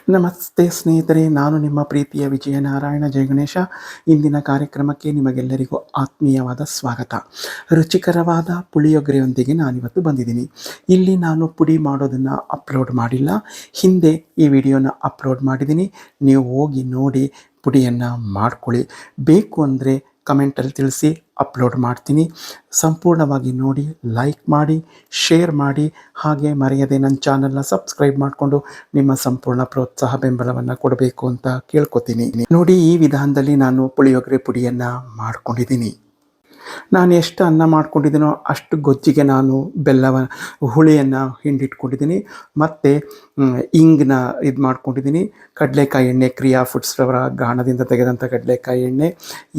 ನಮಸ್ತೆ ಸ್ನೇಹಿತರೆ, ನಾನು ನಿಮ್ಮ ಪ್ರೀತಿಯ ವಿಜಯನಾರಾಯಣ ಜಯಗಣೇಶ. ಇಂದಿನ ಕಾರ್ಯಕ್ರಮಕ್ಕೆ ನಿಮಗೆಲ್ಲರಿಗೂ ಆತ್ಮೀಯವಾದ ಸ್ವಾಗತ. ರುಚಿಕರವಾದ ಪುಳಿಯೋಗರೆಯೊಂದಿಗೆ ನಾನಿವತ್ತು ಬಂದಿದ್ದೀನಿ. ಇಲ್ಲಿ ನಾನು ಪುಡಿ ಮಾಡೋದನ್ನು ಅಪ್ಲೋಡ್ ಮಾಡಿಲ್ಲ, ಹಿಂದೆ ಈ ವಿಡಿಯೋನ ಅಪ್ಲೋಡ್ ಮಾಡಿದ್ದೀನಿ. ನೀವು ಹೋಗಿ ನೋಡಿ ಪುಡಿಯನ್ನು ಮಾಡ್ಕೊಳ್ಳಿ. ಬೇಕು ಅಂದರೆ ಕಮೆಂಟಲ್ಲಿ ತಿಳಿಸಿ, ಅಪ್ಲೋಡ್ ಮಾಡ್ತೀನಿ. ಸಂಪೂರ್ಣವಾಗಿ ನೋಡಿ, ಲೈಕ್ ಮಾಡಿ, ಶೇರ್ ಮಾಡಿ, ಹಾಗೆ ಮರೆಯದೆ ನನ್ನ ಚಾನಲ್ನ ಸಬ್ಸ್ಕ್ರೈಬ್ ಮಾಡಿಕೊಂಡು ನಿಮ್ಮ ಸಂಪೂರ್ಣ ಪ್ರೋತ್ಸಾಹ ಬೆಂಬಲವನ್ನು ಕೊಡಬೇಕು ಅಂತ ಕೇಳ್ಕೊತೀನಿ. ನೋಡಿ, ಈ ವಿಧಾನದಲ್ಲಿ ನಾನು ಪುಳಿಯೋಗರೆ ಪುಡಿಯನ್ನು ಮಾಡ್ಕೊಂಡಿದ್ದೀನಿ. ನಾನು ಎಷ್ಟು ಅನ್ನ ಮಾಡ್ಕೊಂಡಿದ್ದೀನೋ ಅಷ್ಟು ಗೊಜ್ಜಿಗೆ ನಾನು ಹುಳಿಯನ್ನು ಹಿಂಡಿಟ್ಕೊಂಡಿದ್ದೀನಿ. ಮತ್ತು ಇಂಗನ್ನ ಇದು ಮಾಡ್ಕೊಂಡಿದ್ದೀನಿ. ಕಡಲೆಕಾಯಿ ಎಣ್ಣೆ, ಕ್ರಿಯಾ ಫುಡ್ಸ್ ರವರ ಗಾಣದಿಂದ ತೆಗೆದಂಥ ಕಡಲೆಕಾಯಿ ಎಣ್ಣೆ,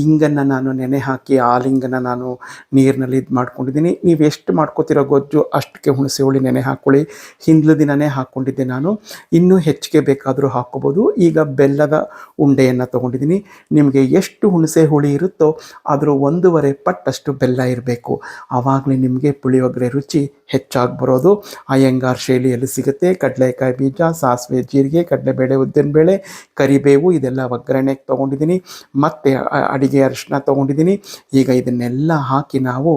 ಇಂಗನ್ನು ನಾನು ನೆನೆ ಹಾಕಿ ಹಾಲಿಂಗನ್ನು ನಾನು ನೀರಿನಲ್ಲಿ ಇದು ಮಾಡ್ಕೊಂಡಿದ್ದೀನಿ. ನೀವು ಎಷ್ಟು ಮಾಡ್ಕೋತಿರೋ ಗೊಜ್ಜು ಅಷ್ಟಕ್ಕೆ ಹುಣಸೆ ಹುಳಿ ನೆನೆ ಹಾಕ್ಕೊಳ್ಳಿ. ಹಿಂದ್ಲ ದಿನವೇ ಹಾಕ್ಕೊಂಡಿದ್ದೆ ನಾನು. ಇನ್ನೂ ಹೆಚ್ಚಿಗೆ ಬೇಕಾದರೂ ಹಾಕ್ಕೋಬೋದು. ಈಗ ಬೆಲ್ಲದ ಉಂಡೆಯನ್ನು ತೊಗೊಂಡಿದ್ದೀನಿ. ನಿಮಗೆ ಎಷ್ಟು ಹುಣಸೆ ಹುಳಿ ಇರುತ್ತೋ ಅದರ 1.5 ಪಟ್ಟಷ್ಟು ಬೆಲ್ಲ ಇರಬೇಕು. ಆವಾಗಲೇ ನಿಮಗೆ ಪುಳಿಯೋಗರೆ ರುಚಿ ಹೆಚ್ಚಾಗಿ ಬರೋದು. ಅಯ್ಯಂಗಾರ್ ಶೈಲಿಯಲ್ಲಿ ಸಿಗುತ್ತೆ. ಕಡಲೆಕಾಯಿ ಬೀಜ, ಸಾಸಿವೆ, ಜೀರಿಗೆ, ಕಡಲೆಬೇಳೆ, ಉದ್ದಿನಬೇಳೆ, ಕರಿಬೇವು ಇದೆಲ್ಲ ಒಗ್ಗರಣೆಗೆ ತೊಗೊಂಡಿದ್ದೀನಿ. ಮತ್ತು ಅಡಿಗೆ ಅರಿಶಿನ ತೊಗೊಂಡಿದ್ದೀನಿ. ಈಗ ಇದನ್ನೆಲ್ಲ ಹಾಕಿ ನಾವು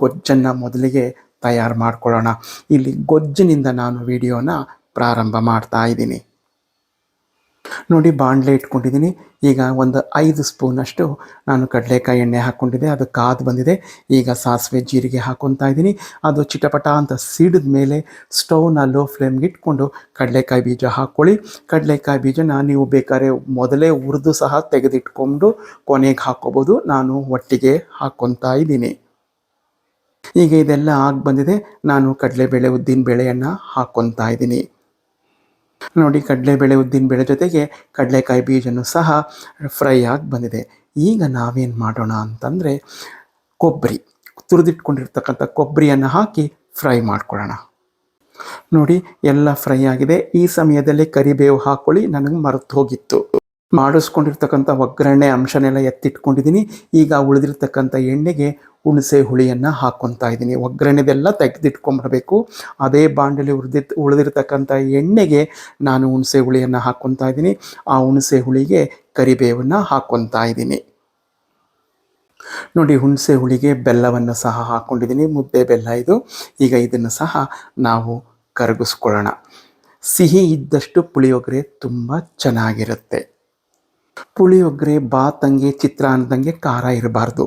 ಗೊಜ್ಜನ್ನು ಮೊದಲಿಗೆ ತಯಾರು ಮಾಡ್ಕೊಳ್ಳೋಣ. ಇಲ್ಲಿ ಗೊಜ್ಜಿನಿಂದ ನಾನು ವಿಡಿಯೋನ ಪ್ರಾರಂಭ ಮಾಡ್ತಾ ಇದ್ದೀನಿ. ನೋಡಿ, ಬಾಣಲೆ ಇಟ್ಕೊಂಡಿದ್ದೀನಿ. ಈಗ ಒಂದು 5 ಸ್ಪೂನಷ್ಟು ನಾನು ಕಡಲೆಕಾಯಿ ಎಣ್ಣೆ ಹಾಕ್ಕೊಂಡಿದ್ದೆ, ಅದು ಕಾದು ಬಂದಿದೆ. ಈಗ ಸಾಸಿವೆ ಜೀರಿಗೆ ಹಾಕ್ಕೊತಾ ಇದ್ದೀನಿ. ಅದು ಚಿಟಪಟ ಅಂತ ಸಿಡಿದ ಮೇಲೆ ಸ್ಟವ್ನ ಲೋ ಫ್ಲೇಮ್ಗೆ ಇಟ್ಕೊಂಡು ಕಡಲೆಕಾಯಿ ಬೀಜ ಹಾಕ್ಕೊಳ್ಳಿ. ಕಡಲೆಕಾಯಿ ಬೀಜನ ನೀವು ಬೇಕಾದ್ರೆ ಮೊದಲೇ ಹುರಿದು ಸಹ ತೆಗೆದಿಟ್ಕೊಂಡು ಕೊನೆಗೆ ಹಾಕ್ಕೋಬೋದು. ನಾನು ಒಟ್ಟಿಗೆ ಹಾಕ್ಕೊತಾ ಇದ್ದೀನಿ. ಈಗ ಇದೆಲ್ಲ ಆಗಿ ಬಂದಿದೆ. ನಾನು ಕಡಲೆಬೇಳೆ, ಉದ್ದಿನಬೇಳೆಯನ್ನು ಹಾಕ್ಕೊತಾ ಇದ್ದೀನಿ. ನೋಡಿ, ಕಡಲೆಬೇಳೆ, ಉದ್ದಿನಬೇಳೆ ಜೊತೆಗೆ ಕಡಲೆಕಾಯಿ ಬೀಜನೂ ಸಹ ಫ್ರೈ ಆಗಿ ಬಂದಿದೆ. ಈಗ ನಾವೇನು ಮಾಡೋಣ ಅಂತಂದರೆ, ತುರಿದಿಟ್ಕೊಂಡಿರ್ತಕ್ಕಂಥ ಕೊಬ್ಬರಿಯನ್ನು ಹಾಕಿ ಫ್ರೈ ಮಾಡ್ಕೊಳ್ಳೋಣ. ನೋಡಿ, ಎಲ್ಲ ಫ್ರೈ ಆಗಿದೆ. ಈ ಸಮಯದಲ್ಲಿ ಕರಿಬೇವು ಹಾಕ್ಕೊಳ್ಳಿ, ನನಗೆ ಮರೆತು ಹೋಗಿತ್ತು. ಮಾಡಿಸ್ಕೊಂಡಿರ್ತಕ್ಕಂಥ ಒಗ್ಗರಣೆ ಅಂಶನೆಲ್ಲ ಎತ್ತಿಟ್ಕೊಂಡಿದ್ದೀನಿ. ಈಗ ಉಳಿದಿರ್ತಕ್ಕಂಥ ಎಣ್ಣೆಗೆ ಹುಣಸೆ ಹುಳಿಯನ್ನು ಹಾಕ್ಕೊತಾ ಇದ್ದೀನಿ. ಒಗ್ಗರಣೆದೆಲ್ಲ ತೆಗೆದಿಟ್ಕೊಂಬರಬೇಕು. ಅದೇ ಬಾಂಡಲಿ ಉಳಿದಿರ್ತಕ್ಕಂಥ ಎಣ್ಣೆಗೆ ನಾನು ಹುಣಸೆ ಹುಳಿಯನ್ನು ಹಾಕ್ಕೊತಾ ಇದ್ದೀನಿ. ಆ ಹುಣಸೆ ಹುಳಿಗೆ ಕರಿಬೇವನ್ನು ಹಾಕ್ಕೊತಾ ಇದ್ದೀನಿ. ನೋಡಿ, ಹುಣಸೆ ಹುಳಿಗೆ ಬೆಲ್ಲವನ್ನು ಸಹ ಹಾಕ್ಕೊಂಡಿದ್ದೀನಿ. ಮುದ್ದೆ ಬೆಲ್ಲ ಇದು. ಈಗ ಇದನ್ನು ಸಹ ನಾವು ಕರಗಿಸ್ಕೊಳ್ಳೋಣ. ಸಿಹಿ ಇದ್ದಷ್ಟು ಪುಳಿಯೋಗರೆ ತುಂಬ ಚೆನ್ನಾಗಿರುತ್ತೆ. ಪುಳಿಯೋಗರೆ ಬಾತಂಗೆ, ಚಿತ್ರಾನ್ನದಂಗೆ ಖಾರ ಇರಬಾರ್ದು.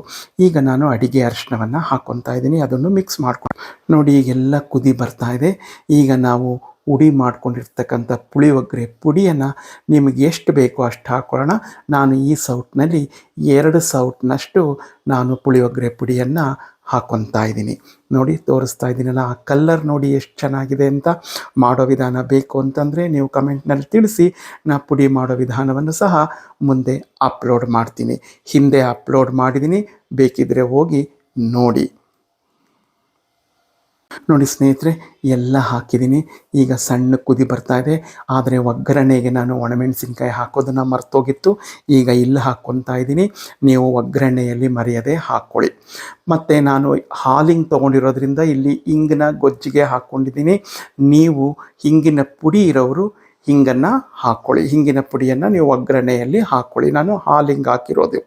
ಈಗ ನಾನು ಅಡಿಗೆ ಅರಿಶಿನವನ್ನು ಹಾಕ್ಕೊತಾ ಇದ್ದೀನಿ. ಅದನ್ನು ಮಿಕ್ಸ್ ಮಾಡ್ಕೊಂಡು ನೋಡಿ, ಈಗೆಲ್ಲ ಕುದಿ ಬರ್ತಾ ಇದೆ. ಈಗ ನಾವು ಹುಡಿ ಮಾಡ್ಕೊಂಡಿರ್ತಕ್ಕಂಥ ಪುಳಿಯೋಗರೆ ಪುಡಿಯನ್ನು ನಿಮಗೆ ಎಷ್ಟು ಬೇಕೋ ಅಷ್ಟು ಹಾಕ್ಕೊಳ್ಳೋಣ. ನಾನು ಈ ಸೌಟ್ನಲ್ಲಿ 2 ಸೌಟ್ನಷ್ಟು ನಾನು ಪುಳಿಯೋಗರೆ ಪುಡಿಯನ್ನು ಹಾಕ್ಕೊತಾ ಇದ್ದೀನಿ. ನೋಡಿ, ತೋರಿಸ್ತಾ ಇದ್ದೀನಲ್ಲ, ಆ ಕಲ್ಲರ್ ನೋಡಿ ಎಷ್ಟು ಚೆನ್ನಾಗಿದೆ ಅಂತ. ಮಾಡೋ ವಿಧಾನ ಬೇಕು ಅಂತಂದರೆ ನೀವು ಕಮೆಂಟ್ನಲ್ಲಿ ತಿಳಿಸಿ. ನಾನು ಪುಡಿ ಮಾಡೋ ವಿಧಾನವನ್ನು ಸಹ ಮುಂದೆ ಅಪ್ಲೋಡ್ ಮಾಡ್ತೀನಿ. ಹಿಂದೆ ಅಪ್ಲೋಡ್ ಮಾಡಿದ್ದೀನಿ, ಬೇಕಿದ್ದರೆ ಹೋಗಿ ನೋಡಿ. ನೋಡಿ ಸ್ನೇಹಿತರೆ, ಎಲ್ಲ ಹಾಕಿದ್ದೀನಿ. ಈಗ ಸಣ್ಣ ಕುದಿ ಬರ್ತಾ ಇದೆ. ಆದರೆ ಒಗ್ಗರಣೆಗೆ ನಾನು ಒಣಮೆಣಸಿನ್ಕಾಯಿ ಹಾಕೋದನ್ನು ಮರ್ತೋಗಿತ್ತು. ಈಗ ಇಲ್ಲಿ ಹಾಕ್ಕೊತಾ ಇದ್ದೀನಿ. ನೀವು ಒಗ್ಗರಣೆಯಲ್ಲಿ ಮರೆಯದೆ ಹಾಕ್ಕೊಳ್ಳಿ. ಮತ್ತು ನಾನು ಹಾಲಿಂಗ್ ತೊಗೊಂಡಿರೋದ್ರಿಂದ ಇಲ್ಲಿ ಹಿಂಗಿನ ಗೊಜ್ಜಿಗೆ ಹಾಕ್ಕೊಂಡಿದ್ದೀನಿ. ನೀವು ಹಿಂಗಿನ ಪುಡಿ ಇರೋರು ಹಿಂಗನ್ನು ಹಾಕ್ಕೊಳ್ಳಿ. ಹಿಂಗಿನ ಪುಡಿಯನ್ನು ನೀವು ಒಗ್ಗರಣೆಯಲ್ಲಿ ಹಾಕ್ಕೊಳ್ಳಿ. ನಾನು ಹಾಲಿಂಗ್ ಹಾಕಿರೋದು,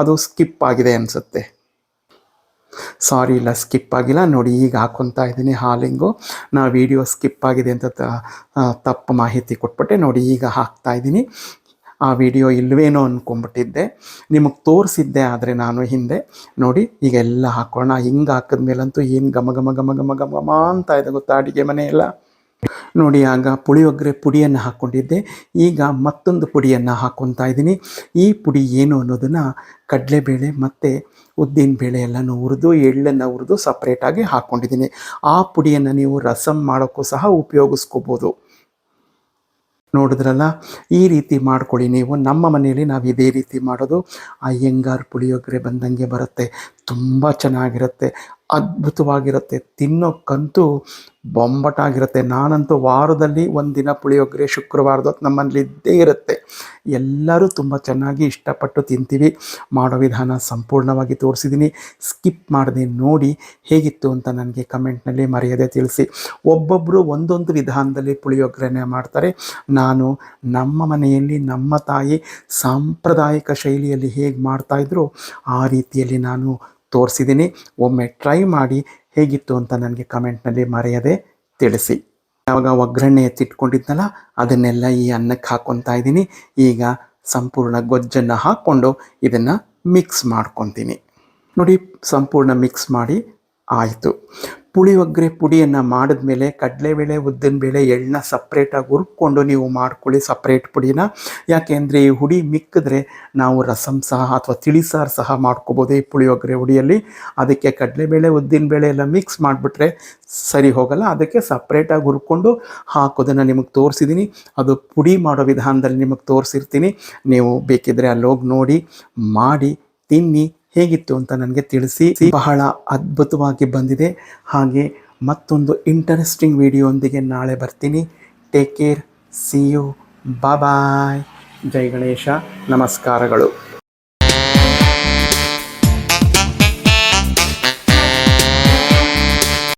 ಅದು ಸ್ಕಿಪ್ ಆಗಿದೆ ಅನಿಸುತ್ತೆ. ಸಾರಿ, ಇಲ್ಲ, ಸ್ಕಿಪ್ ಆಗಿಲ್ಲ. ನೋಡಿ, ಈಗ ಹಾಕ್ಕೊತಾ ಇದ್ದೀನಿ ಹಾಲಿಂಗು. ನಾ ವಿಡಿಯೋ ಸ್ಕಿಪ್ ಆಗಿದೆ ಅಂತ ತಪ್ಪು ಮಾಹಿತಿ ಕೊಟ್ಬಿಟ್ಟೆ. ನೋಡಿ, ಈಗ ಹಾಕ್ತಾ ಇದ್ದೀನಿ. ಆ ವಿಡಿಯೋ ಇಲ್ವೇನೋ ಅಂದ್ಕೊಂಬಿಟ್ಟಿದ್ದೆ, ನಿಮಗೆ ತೋರಿಸಿದ್ದೆ ಆದರೆ ನಾನು ಹಿಂದೆ. ನೋಡಿ, ಈಗ ಎಲ್ಲ ಹಾಕ್ಕೊಳ್ಳೋಣ. ಹಿಂಗೆ ಹಾಕಿದ್ಮೇಲಂತೂ ಏನು ಘಮ ಘಮ ಘಮ ಘಮ ಘಮ ಘಮ ಅಂತ ಇದೆ ಗೊತ್ತಾ ಅಡುಗೆ ಮನೆಯೆಲ್ಲ. ನೋಡಿ, ಆಗ ಪುಳಿಯೋಗರೆ ಪುಡಿಯನ್ನು ಹಾಕ್ಕೊಂಡಿದ್ದೆ. ಈಗ ಮತ್ತೊಂದು ಪುಡಿಯನ್ನು ಹಾಕ್ಕೊತಾ ಇದ್ದೀನಿ. ಈ ಪುಡಿ ಏನು ಅನ್ನೋದನ್ನು ಕಡಲೆಬೇಳೆ ಮತ್ತು ಉದ್ದಿನಬೇಳೆ ಎಲ್ಲನೂ ಹುರಿದು, ಎಳ್ಳನ್ನು ಹುರಿದು ಸಪ್ರೇಟಾಗಿ ಹಾಕ್ಕೊಂಡಿದ್ದೀನಿ. ಆ ಪುಡಿಯನ್ನು ನೀವು ರಸಮ್ ಮಾಡೋಕ್ಕೂ ಸಹ ಉಪಯೋಗಿಸ್ಕೋಬೋದು. ನೋಡಿದ್ರಲ್ಲ, ಈ ರೀತಿ ಮಾಡ್ಕೊಳ್ಳಿ ನೀವು. ನಮ್ಮ ಮನೆಯಲ್ಲಿ ನಾವು ಇದೇ ರೀತಿ ಮಾಡೋದು. ಅಯ್ಯಂಗಾರ್ ಪುಳಿಯೋಗರೆ ಬಂದಂಗೆ ಬರುತ್ತೆ, ತುಂಬ ಚೆನ್ನಾಗಿರುತ್ತೆ. ಅದ್ಭುತವಾಗಿರುತ್ತೆ. ತಿನ್ನೋಕ್ಕಂತೂ ಬೊಂಬಟಾಗಿರುತ್ತೆ. ನಾನಂತೂ ವಾರದಲ್ಲಿ ಒಂದಿನ ಪುಳಿಯೋಗರೆ ಶುಕ್ರವಾರದ ಹೊತ್ತು ನಮ್ಮಲ್ಲಿ ಇದ್ದೇ ಇರುತ್ತೆ. ಎಲ್ಲರೂ ತುಂಬ ಚೆನ್ನಾಗಿ ಇಷ್ಟಪಟ್ಟು ತಿಂತೀವಿ. ಮಾಡೋ ವಿಧಾನ ಸಂಪೂರ್ಣವಾಗಿ ತೋರಿಸಿದ್ದೀನಿ. ಸ್ಕಿಪ್ ಮಾಡದೆ ನೋಡಿ ಹೇಗಿತ್ತು ಅಂತ ನನಗೆ ಕಮೆಂಟ್ನಲ್ಲಿ ಮರೆಯದೆ ತಿಳಿಸಿ. ಒಬ್ಬೊಬ್ಬರು ಒಂದೊಂದು ವಿಧಾನದಲ್ಲಿ ಪುಳಿಯೋಗರೆನ ಮಾಡ್ತಾರೆ. ನಾನು ನಮ್ಮ ಮನೆಯಲ್ಲಿ ನಮ್ಮ ತಾಯಿ ಸಾಂಪ್ರದಾಯಿಕ ಶೈಲಿಯಲ್ಲಿ ಹೇಗೆ ಮಾಡ್ತಾಯಿದ್ರು ಆ ರೀತಿಯಲ್ಲಿ ನಾನು ತೋರಿಸಿದ್ದೀನಿ. ಒಮ್ಮೆ ಟ್ರೈ ಮಾಡಿ ಹೇಗಿತ್ತು ಅಂತ ನನಗೆ ಕಮೆಂಟ್ನಲ್ಲಿ ಮರೆಯದೆ ತಿಳಿಸಿ. ಆವಾಗ ಒಗ್ಗರಣೆ ಎತ್ತಿಟ್ಕೊಂಡಿದ್ನಲ್ಲ ಅದನ್ನೆಲ್ಲ ಈ ಅನ್ನಕ್ಕೆ ಹಾಕ್ಕೊತಾ ಇದ್ದೀನಿ. ಈಗ ಸಂಪೂರ್ಣ ಗೊಜ್ಜನ್ನು ಹಾಕ್ಕೊಂಡು ಇದನ್ನು ಮಿಕ್ಸ್ ಮಾಡ್ಕೊತೀನಿ. ನೋಡಿ, ಸಂಪೂರ್ಣ ಮಿಕ್ಸ್ ಮಾಡಿ ಆಯಿತು. ಪುಳಿಯೋಗರೆ ಪುಡಿಯನ್ನು ಮಾಡಿದ್ಮೇಲೆ ಕಡಲೆಬೇಳೆ, ಉದ್ದಿನಬೇಳೆ, ಎಳ್ಳನ್ನ ಸಪ್ರೇಟಾಗಿ ಹುರ್ಕೊಂಡು ನೀವು ಮಾಡ್ಕೊಳ್ಳಿ, ಸಪ್ರೇಟ್ ಪುಡಿನ. ಯಾಕೆಂದರೆ ಈ ಹುಡಿ ಮಿಕ್ಕಿದ್ರೆ ನಾವು ರಸಮ್ ಸಹ ಅಥವಾ ತಿಳಿಸಾರು ಸಹ ಮಾಡ್ಕೋಬೋದು ಈ ಪುಳಿಯೋಗರೆ ಹುಡಿಯಲ್ಲಿ. ಅದಕ್ಕೆ ಕಡಲೆಬೇಳೆ, ಉದ್ದಿನಬೇಳೆ ಎಲ್ಲ ಮಿಕ್ಸ್ ಮಾಡಿಬಿಟ್ರೆ ಸರಿ ಹೋಗಲ್ಲ. ಅದಕ್ಕೆ ಸಪ್ರೇಟಾಗಿ ಹುರ್ಕೊಂಡು ಹಾಕೋದನ್ನು ನಿಮಗೆ ತೋರಿಸಿದ್ದೀನಿ. ಅದು ಪುಡಿ ಮಾಡೋ ವಿಧಾನದಲ್ಲಿ ನಿಮಗೆ ತೋರಿಸಿರ್ತೀನಿ. ನೀವು ಬೇಕಿದ್ದರೆ ಅಲ್ಲೋಗಿ ನೋಡಿ, ಮಾಡಿ ತಿನ್ನಿ. ಹೇಗಿತ್ತು ಅಂತ ನನಗೆ ತಿಳಿಸಿ. ಬಹಳ ಅದ್ಭುತವಾಗಿ ಬಂದಿದೆ. ಹಾಗೆ ಮತ್ತೊಂದು ಇಂಟ್ರೆಸ್ಟಿಂಗ್ ವಿಡಿಯೋಂದಿಗೆ ನಾಳೆ ಬರ್ತೀನಿ. ಟೇಕ್ ಕೇರ್, ಸಿ ಯು, ಬಾಯ್. ಜೈ ಗಣೇಶ, ನಮಸ್ಕಾರಗಳು.